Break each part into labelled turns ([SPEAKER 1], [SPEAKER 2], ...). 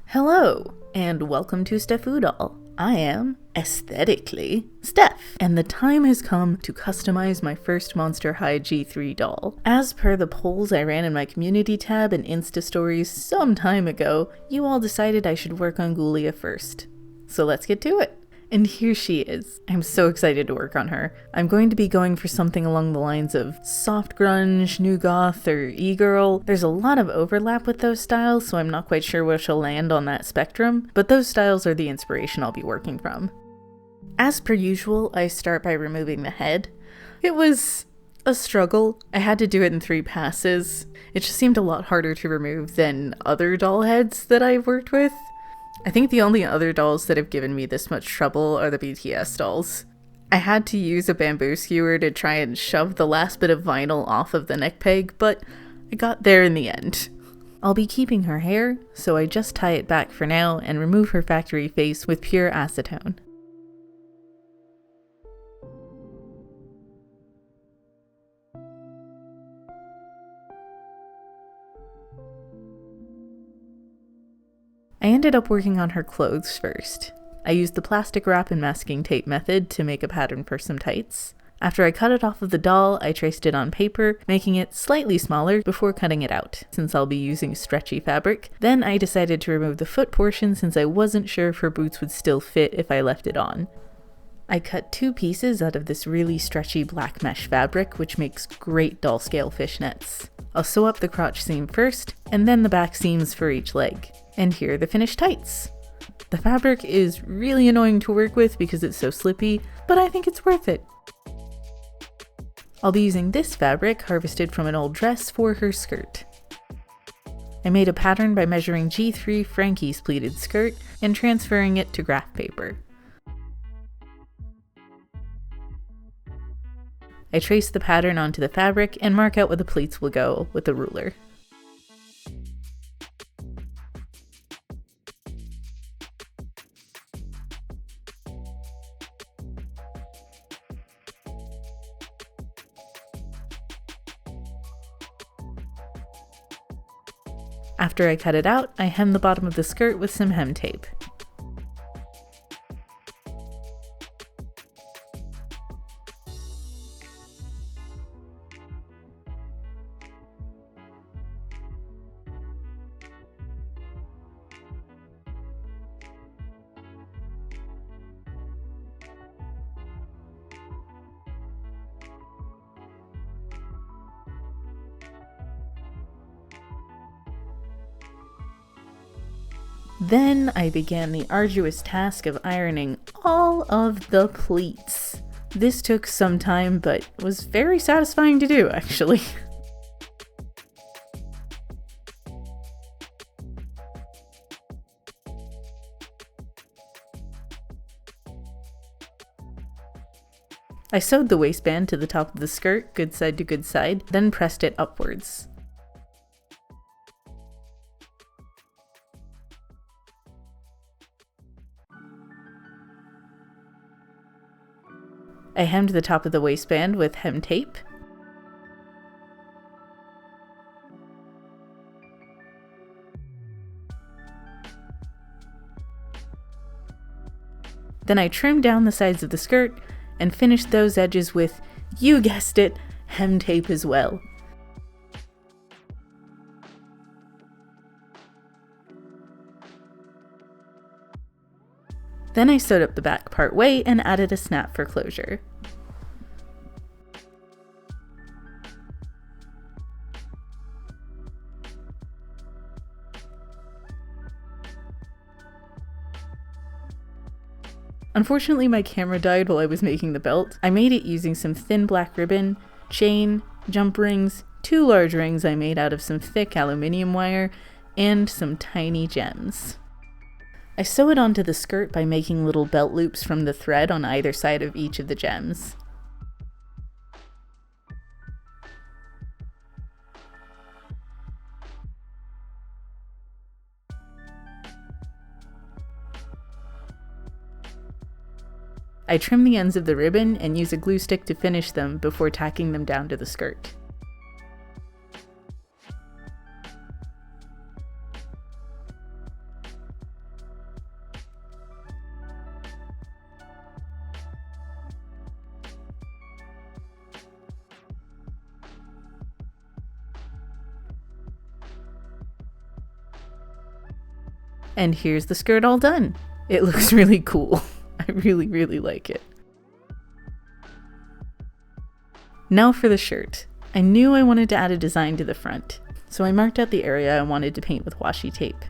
[SPEAKER 1] Hello, and welcome to Steffoodle. I am, aesthetically, Steph, and the time has come to customize my first Monster High G3 doll. As per the polls I ran in my community tab and Insta stories some time ago, you all decided I should work on Ghoulia first. So let's get to it. And here she is. I'm so excited to work on her. I'm going to be going for something along the lines of soft grunge, nugoth, or e-girl. There's a lot of overlap with those styles, so I'm not quite sure where she'll land on that spectrum, but those styles are the inspiration I'll be working from. As per usual, I start by removing the head. It was a struggle. I had to do it in 3 passes. It just seemed a lot harder to remove than other doll heads that I've worked with. I think the only other dolls that have given me this much trouble are the BTS dolls. I had to use a bamboo skewer to try and shove the last bit of vinyl off of the neck peg, but I got there in the end. I'll be keeping her hair, so I just tie it back for now and remove her factory face with pure acetone. I ended up working on her clothes first. I used the plastic wrap and masking tape method to make a pattern for some tights. After I cut it off of the doll, I traced it on paper, making it slightly smaller before cutting it out, since I'll be using stretchy fabric. Then I decided to remove the foot portion since I wasn't sure if her boots would still fit if I left it on. I cut 2 pieces out of this really stretchy black mesh fabric, which makes great doll scale fishnets. I'll sew up the crotch seam first, and then the back seams for each leg. And here are the finished tights. The fabric is really annoying to work with because it's so slippy, but I think it's worth it. I'll be using this fabric harvested from an old dress for her skirt. I made a pattern by measuring G3 Frankie's pleated skirt and transferring it to graph paper. I trace the pattern onto the fabric and mark out where the pleats will go with a ruler. After I cut it out, I hem the bottom of the skirt with some hem tape. Then I began the arduous task of ironing all of the pleats. This took some time, but was very satisfying to do, actually. I sewed the waistband to the top of the skirt, good side to good side, then pressed it upwards. I hemmed the top of the waistband with hem tape. Then I trimmed down the sides of the skirt and finished those edges with, you guessed it, hem tape as well. Then I sewed up the back part way and added a snap for closure. Unfortunately, my camera died while I was making the belt. I made it using some thin black ribbon, chain, jump rings, 2 large rings I made out of some thick aluminium wire, and some tiny gems. I sew it onto the skirt by making little belt loops from the thread on either side of each of the gems. I trim the ends of the ribbon and use a glue stick to finish them before tacking them down to the skirt. And here's the skirt all done. It looks really cool. I really like it. Now for the shirt. I knew I wanted to add a design to the front, so I marked out the area I wanted to paint with washi tape.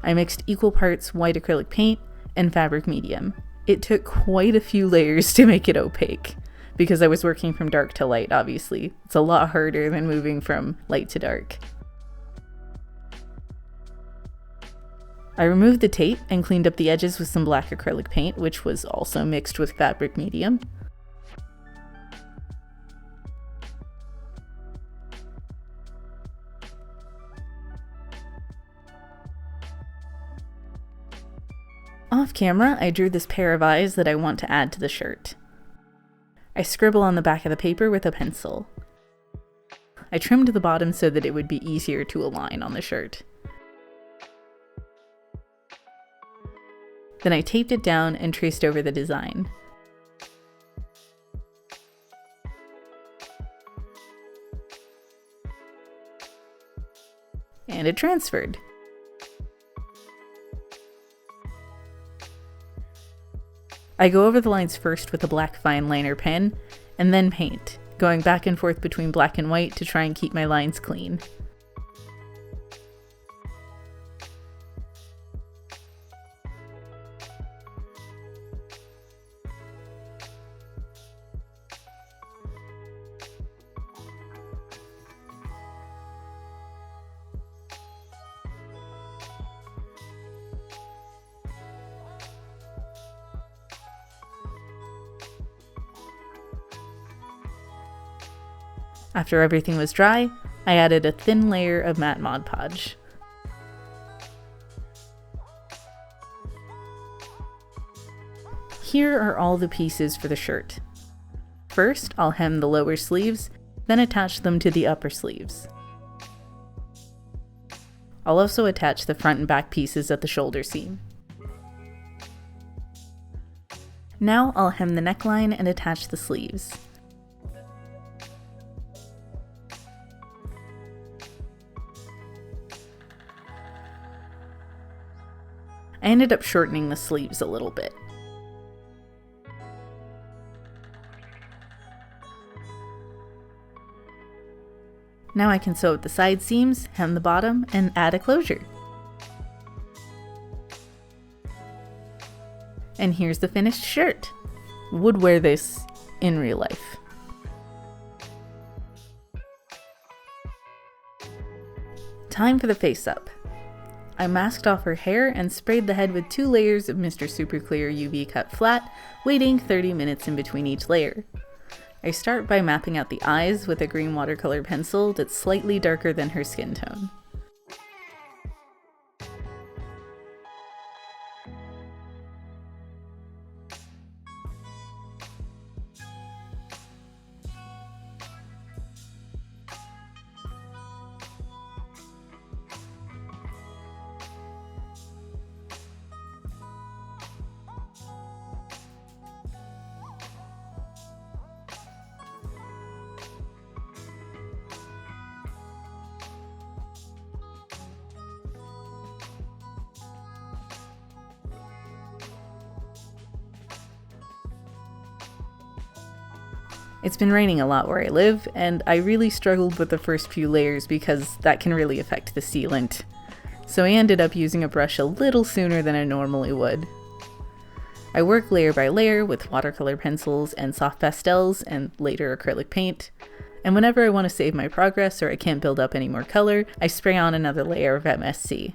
[SPEAKER 1] I mixed equal parts white acrylic paint and fabric medium. It took quite a few layers to make it opaque, because I was working from dark to light, obviously. It's a lot harder than moving from light to dark. I removed the tape and cleaned up the edges with some black acrylic paint, which was also mixed with fabric medium. Off camera, I drew this pair of eyes that I want to add to the shirt. I scribble on the back of the paper with a pencil. I trimmed the bottom so that it would be easier to align on the shirt. Then I taped it down and traced over the design. And it transferred. I go over the lines first with a black fine liner pen, and then paint, going back and forth between black and white to try and keep my lines clean. After everything was dry, I added a thin layer of matte Mod Podge. Here are all the pieces for the shirt. First, I'll hem the lower sleeves, then attach them to the upper sleeves. I'll also attach the front and back pieces at the shoulder seam. Now I'll hem the neckline and attach the sleeves. I ended up shortening the sleeves a little bit. Now I can sew up the side seams, hem the bottom, and add a closure. And here's the finished shirt. Would wear this in real life. Time for the face-up. I masked off her hair and sprayed the head with 2 layers of Mr. Super Clear UV Cut Flat, waiting 30 minutes in between each layer. I start by mapping out the eyes with a green watercolor pencil that's slightly darker than her skin tone. It's been raining a lot where I live, and I really struggled with the first few layers because that can really affect the sealant. So I ended up using a brush a little sooner than I normally would. I work layer by layer with watercolor pencils and soft pastels and later acrylic paint. And whenever I want to save my progress or I can't build up any more color, I spray on another layer of MSC.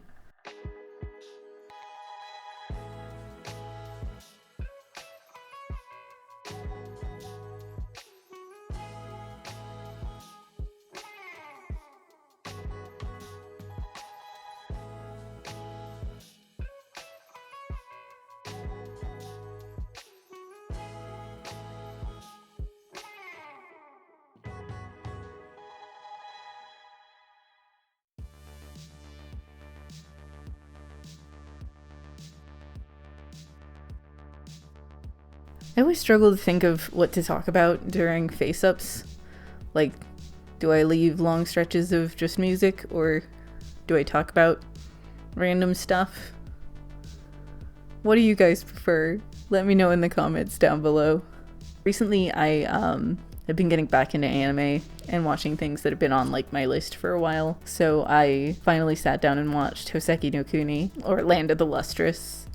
[SPEAKER 1] I always struggle to think of what to talk about during face-ups. Like, do I leave long stretches of just music, or do I talk about random stuff? What do you guys prefer? Let me know in the comments down below. Recently, I have been getting back into anime and watching things that have been on like my list for a while. So I finally sat down and watched Hoseki no Kuni, or Land of the Lustrous.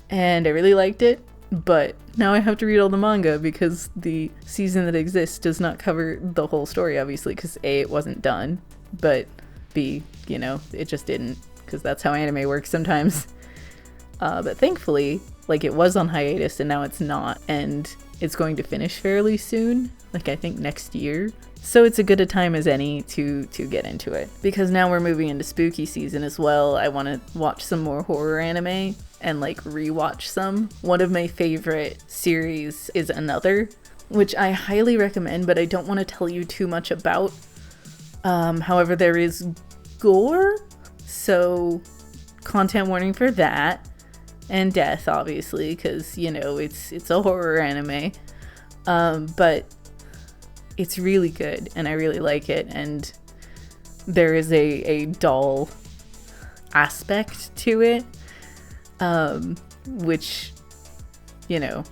[SPEAKER 1] And I really liked it, but now I have to read all the manga because the season that exists does not cover the whole story, obviously, because A, it wasn't done, but B, you know, it just didn't, because that's how anime works sometimes. But thankfully, like, it was on hiatus and now it's not, and it's going to finish fairly soon, like I think next year. So it's a good a time as any to get into it. Because now we're moving into spooky season as well, I want to watch some more horror anime and like rewatch some. One of my favorite series is Another, which I highly recommend, but I don't want to tell you too much about. However, there is gore, so content warning for that. And death, obviously, because, you know, it's a horror anime. But it's really good, and I really like it, and there is a doll aspect to it, which, you know,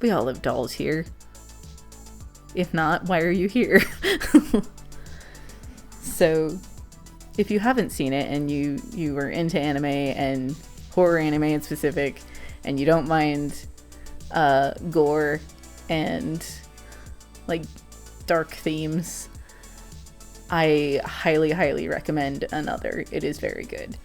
[SPEAKER 1] we all have dolls here. If not, why are you here? So, if you haven't seen it, and you are into anime, and horror anime in specific, and you don't mind gore and like dark themes, I highly recommend Another. It is very good.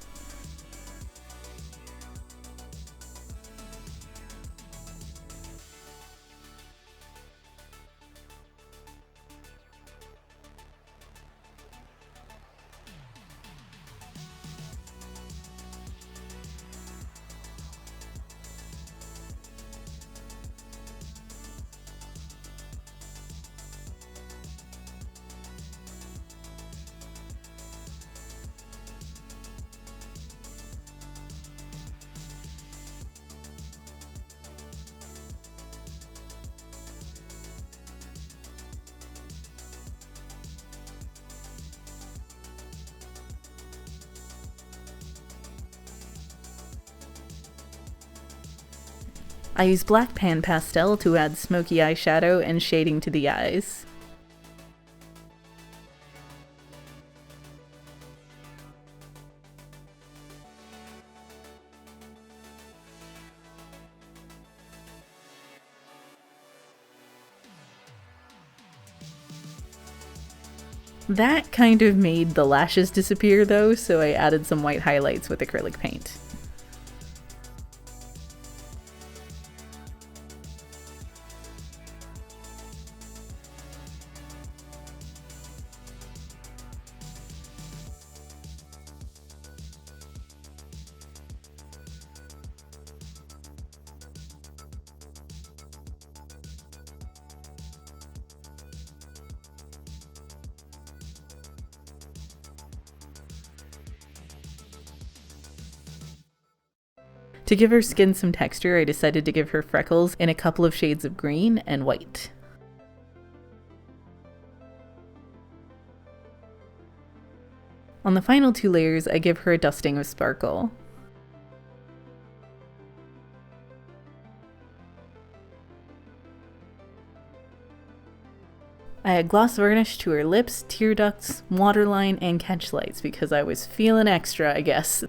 [SPEAKER 1] I use black PanPastel to add smoky eyeshadow and shading to the eyes. That kind of made the lashes disappear though, so I added some white highlights with acrylic paint. To give her skin some texture, I decided to give her freckles in a couple of shades of green and white. On the final two layers, I give her a dusting of sparkle. I add gloss varnish to her lips, tear ducts, waterline, and catch lights because I was feeling extra, I guess.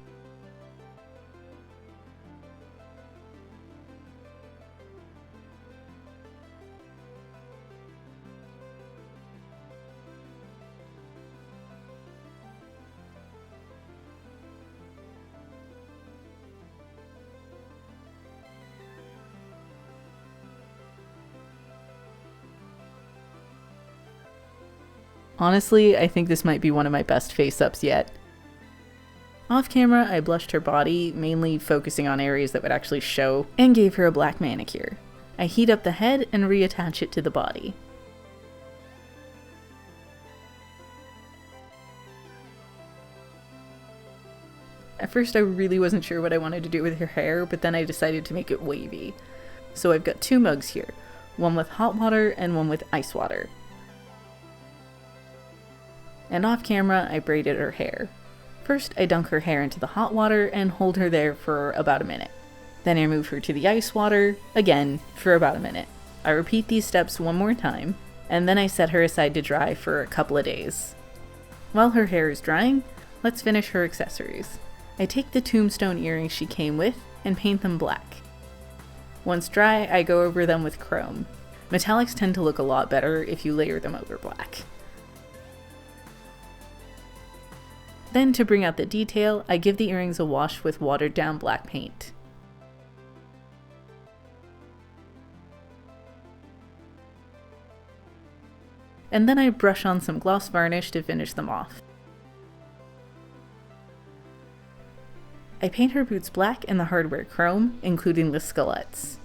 [SPEAKER 1] Honestly, I think this might be one of my best face-ups yet. Off camera, I blushed her body, mainly focusing on areas that would actually show, and gave her a black manicure. I heat up the head and reattach it to the body. At first I really wasn't sure what I wanted to do with her hair, but then I decided to make it wavy. So I've got two mugs here, one with hot water and one with ice water. And off camera, I braided her hair. First, I dunk her hair into the hot water and hold her there for about a minute. Then I move her to the ice water, again, for about a minute. I repeat these steps one more time, and then I set her aside to dry for a couple of days. While her hair is drying, let's finish her accessories. I take the tombstone earrings she came with and paint them black. Once dry, I go over them with chrome. Metallics tend to look a lot better if you layer them over black. Then, to bring out the detail, I give the earrings a wash with watered down black paint. And then I brush on some gloss varnish to finish them off. I paint her boots black and the hardware chrome, including the skelets.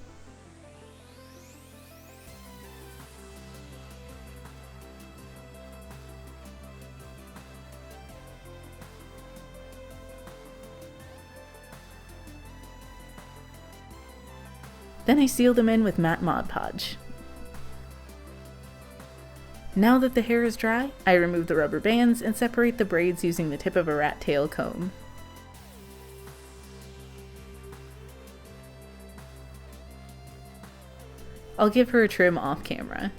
[SPEAKER 1] Then I seal them in with matte Mod Podge. Now that the hair is dry, I remove the rubber bands and separate the braids using the tip of a rat tail comb. I'll give her a trim off camera.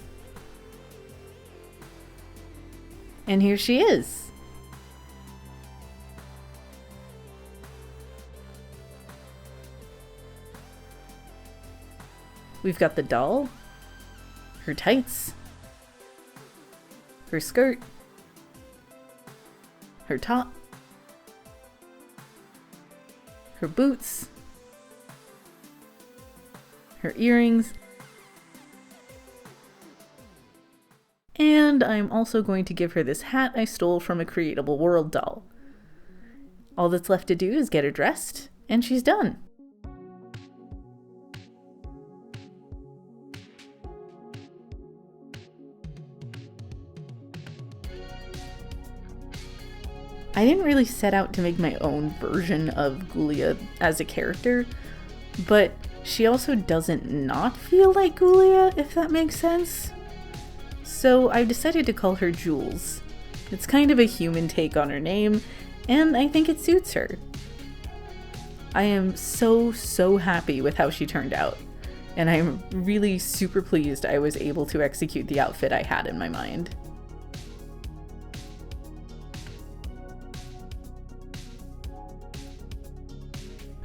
[SPEAKER 1] And here she is! We've got the doll, her tights, her skirt, her top, her boots, her earrings, and I'm also going to give her this hat I stole from a Creatable World doll. All that's left to do is get her dressed, and she's done. I didn't really set out to make my own version of Ghoulia as a character, but she also doesn't not feel like Ghoulia, if that makes sense. So I've decided to call her Jules. It's kind of a human take on her name, and I think it suits her. I am so happy with how she turned out, and I'm really super pleased I was able to execute the outfit I had in my mind.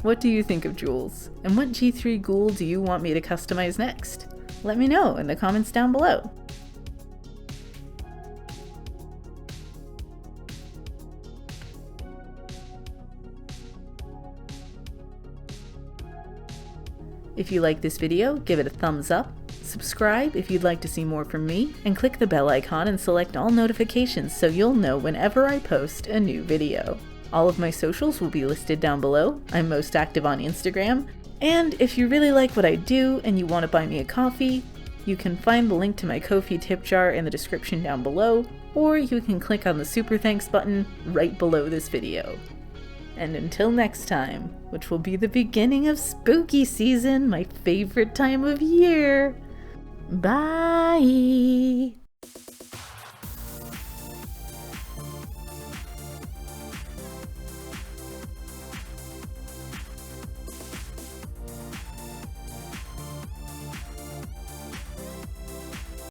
[SPEAKER 1] What do you think of Jules? And what G3 ghoul do you want me to customize next? Let me know in the comments down below. If you like this video, give it a thumbs up, subscribe if you'd like to see more from me, and click the bell icon and select all notifications so you'll know whenever I post a new video. All of my socials will be listed down below. I'm most active on Instagram. And if you really like what I do and you want to buy me a coffee, you can find the link to my Ko-fi tip jar in the description down below, or you can click on the super thanks button right below this video. And until next time, which will be the beginning of spooky season, my favorite time of year, bye!